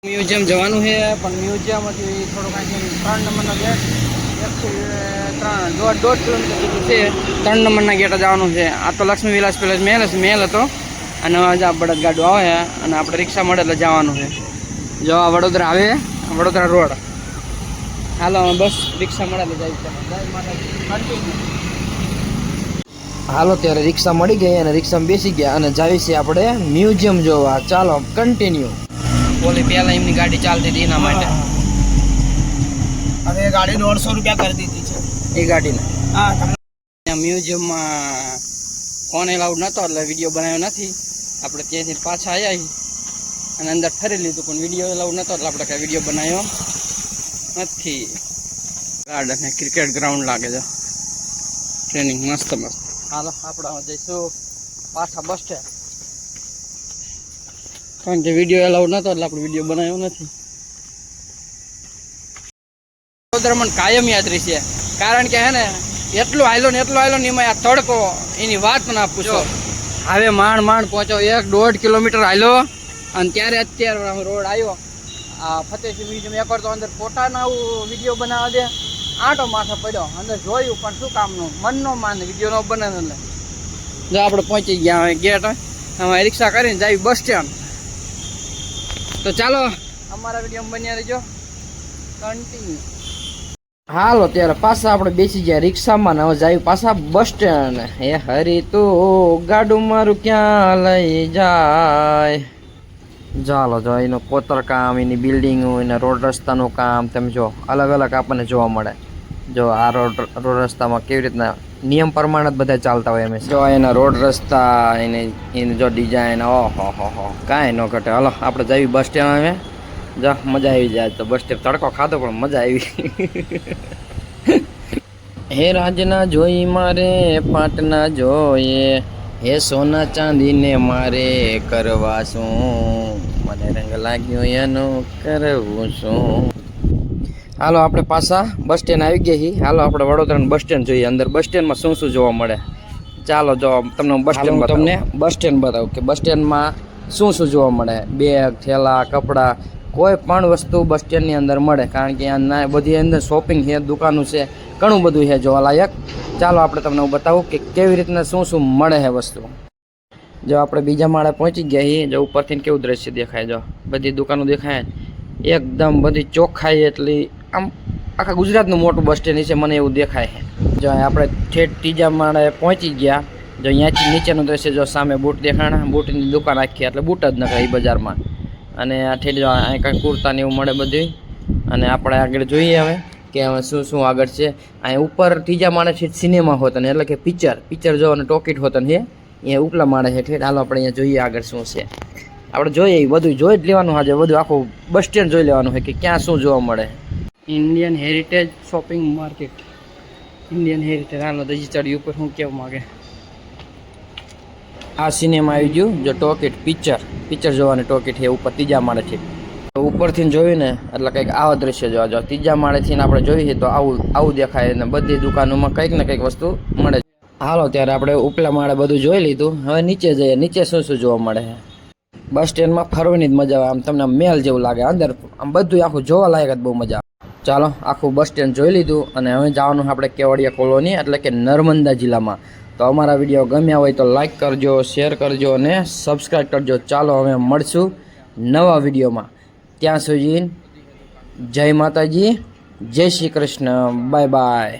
Museum જવાનું છે પણ મ્યુઝિયમથી થોડું કાંઈ 3 નંબરનો ગેટ 1 થી 3 દોઢ કિલોમીટર જેટલું છે. 3 નંબરના ગેટે જવાનું છે. આ તો લક્ષ્મી વિલાસ પેલેસ મેલ હતો અને આજે આ બળદ ગાડું આવે અને આપણે રિક્ષા મળે એટલે જવાનું છે. જો આ વડોદરા આવે, વડોદરા રોડ. હાલો બસ રિક્ષા મળે એટલે જાય. હાલો ત્યારે રિક્ષા મળી ગઈ અને રિક્ષામાં બેસી ગયા અને જાવી છે આપણે મ્યુઝિયમ જોવા. ચાલો કન્ટિન્યુ. ઓલી પહેલા એમની ગાડી ચાલતી હતી એના માટે હવે ગાડી 150 રૂપિયા કરી દીધી છે એ ગાડીને. હા, મ્યુઝિયમમાં ફોન એલાઉડ નહોતો એટલે વિડીયો બનાવ્યો નથી. આપણે ત્યાંથી પાછા આવ્યા અને અંદર ફરી લીધું પણ વિડીયો એલાઉડ નહોતો એટલે આપણે કાંઈ વિડીયો બનાવ્યો નથી. ગાર્ડન ક્રિકેટ ગ્રાઉન્ડ લાગે છે. ટ્રેનિંગ મસ્ત મસ્ત. હાલો આપણે જઈશું પાછા બસ સ્ટેન્ડ કારણ કે વિડીયો એલાઉડ નહોતો એટલે આપણે વિડીયો બનાવ્યો નથી. વડોદરા મને કાયમ યાદ રહેશે કારણ કે હે ને એટલો હાલ્યો ને એમાં આ તડકો એની વાત ના પૂછો. હવે માંડ પહોંચ્યો 1.5 કિલોમીટર હાલ્યો અને ત્યારે અત્યારે રોડ આવ્યો. આ ફતેહસિંહ મ્યુઝિયમ એકવાર તો અંદર ફોટાના વિડીયો બનાવવા દે આંટો માથે પડ્યો અંદર જોયું પણ શું કામનું મન નો માને વિડીયો નો બને એટલે જો આપણે પહોંચી ગયા હવે ગેટ. હવે રિક્ષા કરીને જાય બસ સ્ટેન્ડ. તો ચાલો અમારા વિડીયો બન્યા રહેજો કન્ટિન્યુ. હાલો ત્યારે પાછા આપણે બેસી ગયા રિક્ષામાં ને હવે જાય પાછા બસ સ્ટેન્ડ. હે હરી તું ગાડું મારું ક્યાં લઈ જાય. ચાલો જો એનું કોતરકામ, એની બિલ્ડિંગો, એના રોડ રસ્તાનું કામ તમે જો અલગ અલગ આપણને જોવા મળે. જો આ રોડ રસ્તામાં કેવી રીતના નિયમ પ્રમાણે જ બધા ચાલતા હોય. એમ જો એના રોડ રસ્તા એને જો ડિઝાઇન ઓહો કાંઈ ન ઘટે. હાલો આપણે જઈએ બસ સ્ટેન્ડ. હવે જો મજા આવી જાય. તો બસ સ્ટેન્ડ તડકો ખાધો પણ મજા આવી. હે રાજના જોઈ મારે પાટના જોઈએ, હે સોના ચાંદીને મારે કરવા શું, મને રંગ લાગ્યો એનું કરવું શું. હાલો આપણે પાછા બસ સ્ટેન્ડ આવી ગયા છીએ. હાલો આપણે વડોદરાનું બસ સ્ટેન્ડ જોઈએ. અંદર બસ સ્ટેન્ડમાં શું શું જોવા મળે. ચાલો જો તમને બસ સ્ટેન્ડ તમને બસ સ્ટેન્ડ બતાવું કે બસ સ્ટેન્ડમાં શું શું જોવા મળે. બેગ, થેલા, કપડાં, કોઈ પણ વસ્તુ બસ સ્ટેન્ડની અંદર મળે કારણ કે અહીંયા બધી અંદર શોપિંગ છે, દુકાનો છે, ઘણું બધું છે જોવાલાયક. ચાલો આપણે તમને હું બતાવું કે કેવી રીતના શું શું મળે છે વસ્તુ. જો આપણે બીજા માળે પહોંચી ગયા છીએ. જો ઉપરથી કેવું દ્રશ્ય દેખાય. જો બધી દુકાનો દેખાય એકદમ બધી ચોખ્ખાઈ એટલી. આમ આખા ગુજરાતનું મોટું બસ સ્ટેન્ડ છે મને એવું દેખાય છે. જો આપણે ઠેઠ ત્રીજા માળે પહોંચી ગયા. જો અહીંયાથી નીચેનું દ્રશ્ય જો સામે બૂટ દેખાણા, બૂટની દુકાન આખી એટલે બૂટ જ નખાય એ બજારમાં. અને આ ઠેઠ જો અહીં કાંઈ કુર્તાને એવું મળે બધું. અને આપણે આગળ જોઈએ હવે કે હવે શું શું આગળ છે. અહીં ઉપર ત્રીજા માળે છે સિનેમા હોતન એટલે કે પિક્ચર જોવાનું ટોકીટ હોતન છે. અહીંયા ઉપલા માળે છે ઠેઠ. હાલો આપણે અહીંયા જોઈએ આગળ શું છે. આપણે જોઈએ બધું જોઈ જ લેવાનું. આજે બધું આખું બસ સ્ટેન્ડ જોઈ લેવાનું હોય કે ક્યાં શું જોવા મળે. Indian heritage shopping market. Indian heritage. હાલો તો ચડી ઉપર શું કહેવા માગે. આ સિનેમા આવી ગયું. જો ટોકીટ પિક્ચર જોવાની ટોકીટ છે ઉપર ત્રીજા માળે છે. ઉપરથી જોયું ને એટલે કંઈક આવા દ્રશ્ય જોવા. જો ત્રીજા માળેથી આપણે જોઈએ તો આવું દેખાય ને બધી દુકાનોમાં કંઈક ને કંઈક વસ્તુ મળે. હાલો ત્યારે આપણે ઉપલા માળે બધું જોઈ લીધું. હવે નીચે જઈએ. નીચે શું શું જોવા મળે છે. બસ સ્ટેન્ડમાં ફરવાની જ મજા આવે. આમ તમને મેલ જેવું લાગે. અંદર આમ બધું આખું જોવા લાયક જ બહુ મજા આવે. ચાલો આખું બસ સ્ટેન્ડ જોઈ લીધું અને હવે જવાનું આપણે કેવડિયા કોલોની એટલે કે નર્મદા જિલ્લામાં. તો અમારા વિડીયો ગમ્યા હોય તો લાઈક કરજો, શેર કરજો અને સબસ્ક્રાઈબ કરજો. ચાલો હવે મળશું નવા વિડીયોમાં. ત્યાં સુધી જય માતાજી, જય શ્રી કૃષ્ણ, બાય બાય.